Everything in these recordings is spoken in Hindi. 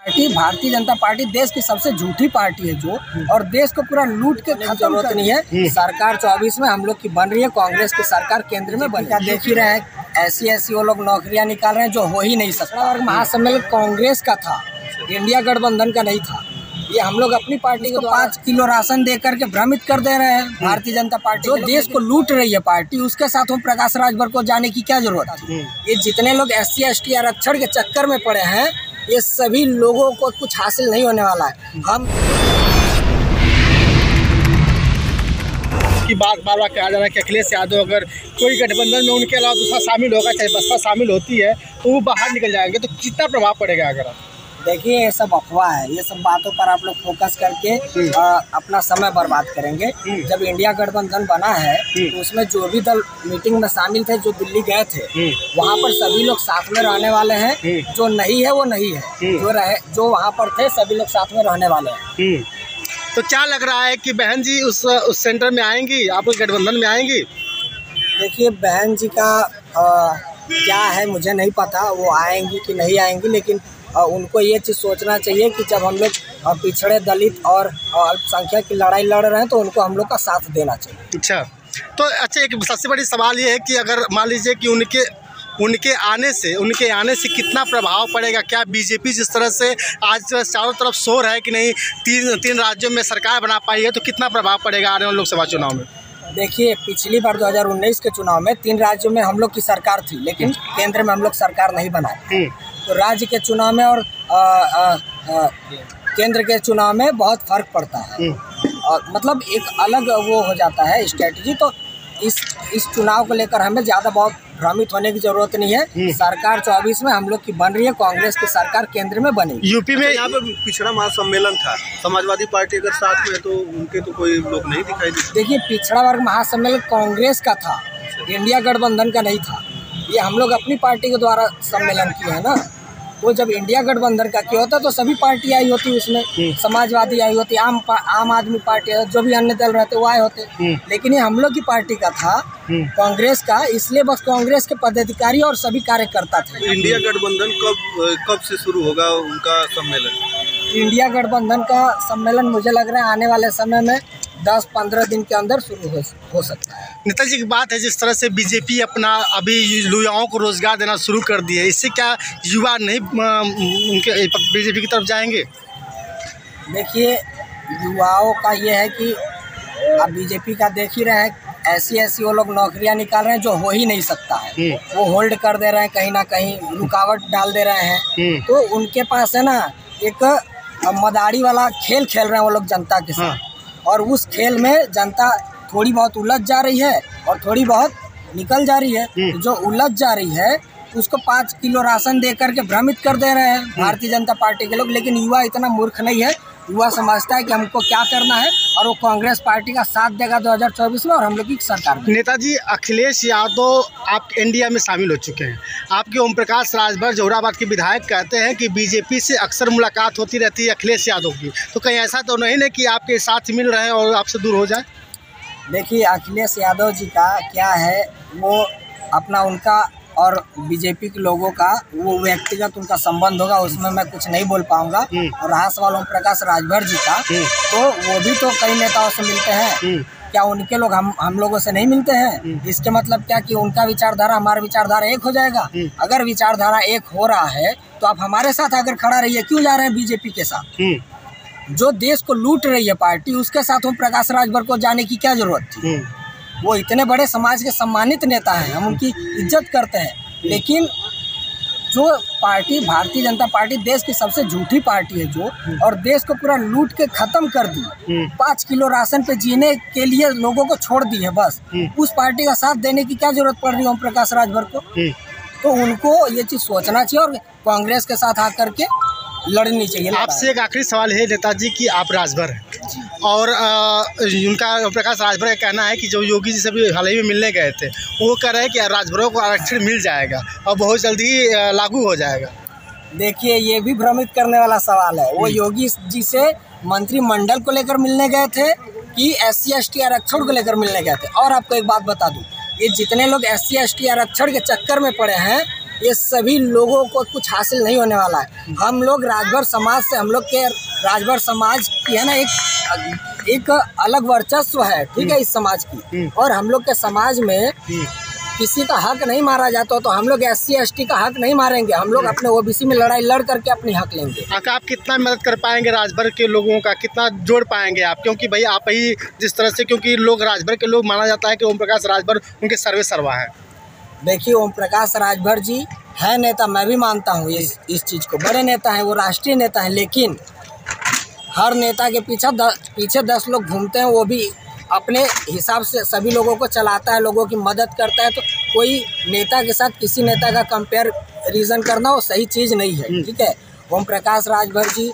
पार्टी भारतीय जनता पार्टी देश की सबसे झूठी पार्टी है जो, और देश को पूरा लूट के खत्म करनी है। सरकार 24 में हम लोग की बन रही है, कांग्रेस की सरकार केंद्र में बनी है। देख ही रहे हैं ऐसी वो लोग नौकरियां निकाल रहे हैं जो हो ही नहीं सकता। और महासम्मेलन कांग्रेस का था, इंडिया गठबंधन का नहीं था। ये हम लोग अपनी पार्टी को 5 किलो राशन दे करके भ्रमित कर दे रहे हैं। भारतीय जनता पार्टी जो देश को लूट रही है पार्टी, उसके साथ हम प्रकाश राजभर को जाने की क्या जरूरत है। ये जितने लोग SC ST आरक्षण के चक्कर में पड़े हैं, ये सभी लोगों को कुछ हासिल नहीं होने वाला है। हम की बात बार बार कहा जा रहा है कि अखिलेश यादव अगर कोई गठबंधन में उनके अलावा दूसरा शामिल होगा, चाहे बसपा शामिल होती है, तो वो बाहर निकल जाएंगे, तो कितना प्रभाव पड़ेगा? अगर आप देखिए, ये सब अफवाह है। ये सब बातों पर आप लोग फोकस करके अपना समय बर्बाद करेंगे। जब इंडिया गठबंधन बना है तो उसमें जो भी दल मीटिंग में शामिल थे, जो दिल्ली गए थे, वहाँ पर सभी लोग साथ में रहने वाले हैं। जो नहीं है वो नहीं है, जो वहाँ पर थे सभी लोग साथ में रहने वाले हैं। तो क्या लग रहा है कि बहन जी उस सेंटर में आएंगी, आप उस गठबंधन में आएंगी? देखिए, बहन जी का क्या है मुझे नहीं पता, वो आएंगी कि नहीं आएंगी, लेकिन उनको ये चीज़ सोचना चाहिए कि जब हम लोग पिछड़े दलित और अल्पसंख्यक की लड़ाई लड़ रहे हैं तो उनको हम लोग का साथ देना चाहिए। अच्छा, एक सबसे बड़ी सवाल ये है कि अगर मान लीजिए कि उनके आने से कितना प्रभाव पड़ेगा? क्या बीजेपी जिस तरह से आज चारों तरफ शोर है कि नहीं, तीन राज्यों में सरकार बना पाई है, तो कितना प्रभाव पड़ेगा आने वाले लोकसभा चुनाव में? देखिए, पिछली बार 2019 के चुनाव में 3 राज्यों में हम लोग की सरकार थी, लेकिन केंद्र में हम लोग सरकार नहीं बनाए। तो राज्य के चुनाव में और केंद्र के चुनाव में बहुत फर्क पड़ता है, और मतलब एक अलग वो हो जाता है स्ट्रेटजी। तो इस चुनाव को लेकर हमें ज़्यादा बहुत भ्रमित होने की जरूरत नहीं है। सरकार 24 में हम लोग की बन रही है, कांग्रेस की सरकार केंद्र में बनी। यूपी में यहाँ पे पिछड़ा महासम्मेलन था, समाजवादी पार्टी अगर साथ में, तो उनके तो कोई लोग नहीं दिखाई देते। देखिए, पिछड़ा वर्ग महासम्मेलन कांग्रेस का था, इंडिया गठबंधन का नहीं था। ये हम लोग अपनी पार्टी के द्वारा सम्मेलन किए हैं ना। वो जब इंडिया गठबंधन का किया होता तो सभी पार्टी आई होती, उसमें समाजवादी आई होती, आम आदमी पार्टी, जो भी अन्य दल रहते वो आए होते। लेकिन ये हम लोग की पार्टी का था, कांग्रेस का, इसलिए बस कांग्रेस के पदाधिकारी और सभी कार्यकर्ता थे। इंडिया गठबंधन कब से शुरू होगा उनका सम्मेलन? इंडिया गठबंधन का सम्मेलन मुझे लग रहा है आने वाले समय में 10-15 दिन के अंदर शुरू हो सकता है। नेताजी की बात है, जिस तरह से बीजेपी अपना अभी युवाओं को रोजगार देना शुरू कर दिए, इससे क्या युवा नहीं उनके बीजेपी की तरफ जाएंगे? देखिए, युवाओं का ये है कि अब बीजेपी का देख ही रहे हैं, ऐसी वो लोग नौकरियां निकाल रहे हैं जो हो ही नहीं सकता है। वो होल्ड कर दे रहे हैं, कहीं ना कहीं रुकावट डाल दे रहे हैं। तो उनके पास है ना एक मदारी वाला खेल खेल रहे हैं वो लोग जनता के साथ, और उस खेल में जनता थोड़ी बहुत उलझ जा रही है और थोड़ी बहुत निकल जा रही है। जो उलझ जा रही है उसको 5 किलो राशन दे करके भ्रमित कर दे रहे हैं भारतीय जनता पार्टी के लोग। लेकिन युवा इतना मूर्ख नहीं है, युवा समझता है कि हमको क्या करना है, और वो कांग्रेस पार्टी का साथ देगा 2024 में, और हम लोग की सरकार में। नेताजी, अखिलेश यादव आप इंडिया में शामिल हो चुके हैं। आपके ओम प्रकाश राजभर जोराबाद के विधायक कहते हैं कि बीजेपी से अक्सर मुलाकात होती रहती है अखिलेश यादव की, तो कहीं ऐसा तो नहीं है कि आपके साथ मिल रहे हैं और आपसे दूर हो जाए? देखिए, अखिलेश यादव जी का क्या है, वो अपना उनका और बीजेपी के लोगों का वो व्यक्तिगत उनका संबंध होगा, उसमें मैं कुछ नहीं बोल पाऊंगा। और रहा सवाल ओम प्रकाश राजभर जी का, तो वो भी तो कई नेताओं से मिलते हैं। क्या उनके लोग हम लोगों से नहीं मिलते हैं? इसके मतलब क्या कि उनका विचारधारा हमारा विचारधारा एक हो जाएगा? अगर विचारधारा एक हो रहा है तो आप हमारे साथ अगर खड़ा रहिए, क्यों जा रहे हैं बीजेपी के साथ? जो देश को लूट रही है पार्टी, उसके साथ हम प्रकाश राजभर को जाने की क्या जरूरत थी? वो इतने बड़े समाज के सम्मानित नेता हैं, हम उनकी इज्जत करते हैं। लेकिन जो पार्टी भारतीय जनता पार्टी देश की सबसे झूठी पार्टी है जो, और देश को पूरा लूट के खत्म कर दी, 5 किलो राशन पे जीने के लिए लोगों को छोड़ दी है बस, उस पार्टी का साथ देने की क्या जरूरत पड़ रही है ओम प्रकाश राजभर को? तो उनको ये चीज़ सोचना चाहिए और कांग्रेस के साथ आकर के लड़नी चाहिए। आपसे एक आखिरी सवाल है नेताजी कि आप राजभर हैं, और उनका प्रकाश राजभर का कहना है कि जो योगी जी से भी हाल ही में मिलने गए थे, वो कह रहे हैं कि राजभरों को आरक्षण मिल जाएगा और बहुत जल्दी लागू हो जाएगा। देखिए, ये भी भ्रमित करने वाला सवाल है। वो योगी जी से मंत्रिमंडल को लेकर मिलने गए थे कि SC ST आरक्षण को लेकर मिलने गए थे? और आपको एक बात बता दूं, ये जितने लोग SC ST आरक्षण के चक्कर में पड़े हैं, ये सभी लोगों को कुछ हासिल नहीं होने वाला है। हम लोग राजभर समाज से, हम लोग के राजभर समाज की है ना एक अलग वर्चस्व है, ठीक है, इस समाज की। और हम लोग के समाज में किसी का हक नहीं मारा जाता, तो हम लोग SC ST का हक नहीं मारेंगे। हम लोग अपने OBC में लड़ाई लड़ करके अपनी हक लेंगे। आप कितना मदद कर पाएंगे राजभर के लोगों का, कितना जोड़ पाएंगे आप? क्योंकि भाई आप ही जिस तरह से, क्योंकि लोग राजभर के लोग माना जाता है कि ओम प्रकाश राजभर उनके सर्वे सर्वा है। देखिए, ओम प्रकाश राजभर जी है नेता, मैं भी मानता हूँ इस चीज़ को, बड़े नेता हैं, वो राष्ट्रीय नेता हैं। लेकिन हर नेता के पीछे 10 लोग घूमते हैं, वो भी अपने हिसाब से सभी लोगों को चलाता है, लोगों की मदद करता है। तो कोई नेता के साथ किसी नेता का कंपेरिजन करना वो सही चीज़ नहीं है, ठीक है। ओम प्रकाश राजभर जी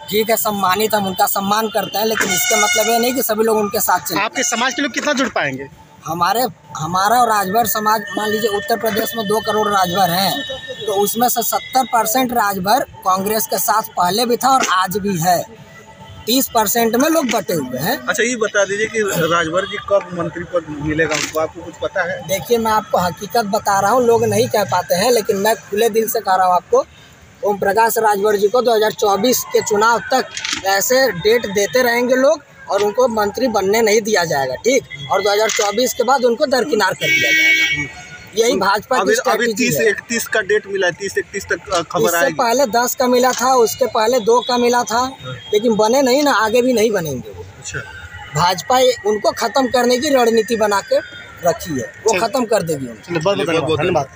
ठीक है, सम्मानित, हम उनका सम्मान करते हैं, लेकिन इसका मतलब ये नहीं कि सभी लोग उनके साथ चलें। आपके समाज के लोग कितना जुड़ पाएंगे? हमारा और राजभर समाज, मान लीजिए उत्तर प्रदेश में 2 करोड़ राजभर हैं, तो उसमें से 70% राजभर कांग्रेस के साथ पहले भी था और आज भी है। 30% में लोग बटे हुए हैं। अच्छा, ये बता दीजिए कि राजभर जी कब मंत्री पद मिलेगा उनको, आपको कुछ पता है? देखिए, मैं आपको हकीकत बता रहा हूँ, लोग नहीं कह पाते हैं, लेकिन मैं खुले दिल से कह रहा हूँ आपको, ओम प्रकाश राजभर जी को 2024 के चुनाव तक ऐसे डेट देते रहेंगे लोग और उनको मंत्री बनने नहीं दिया जाएगा, ठीक। और 2024 के बाद उनको दरकिनार कर दिया जाएगा। यही भाजपा की स्ट्रैटेजी है। 30-31 का डेट मिला है, 30-31 तक खबर आएगी। इससे पहले 10 का मिला था, उसके पहले 2 का मिला था, लेकिन बने नहीं ना, आगे भी नहीं बनेंगे वो। अच्छा, भाजपा उनको खत्म करने की रणनीति बना के रखी है, वो खत्म कर देगी। बहुत धन्यवाद।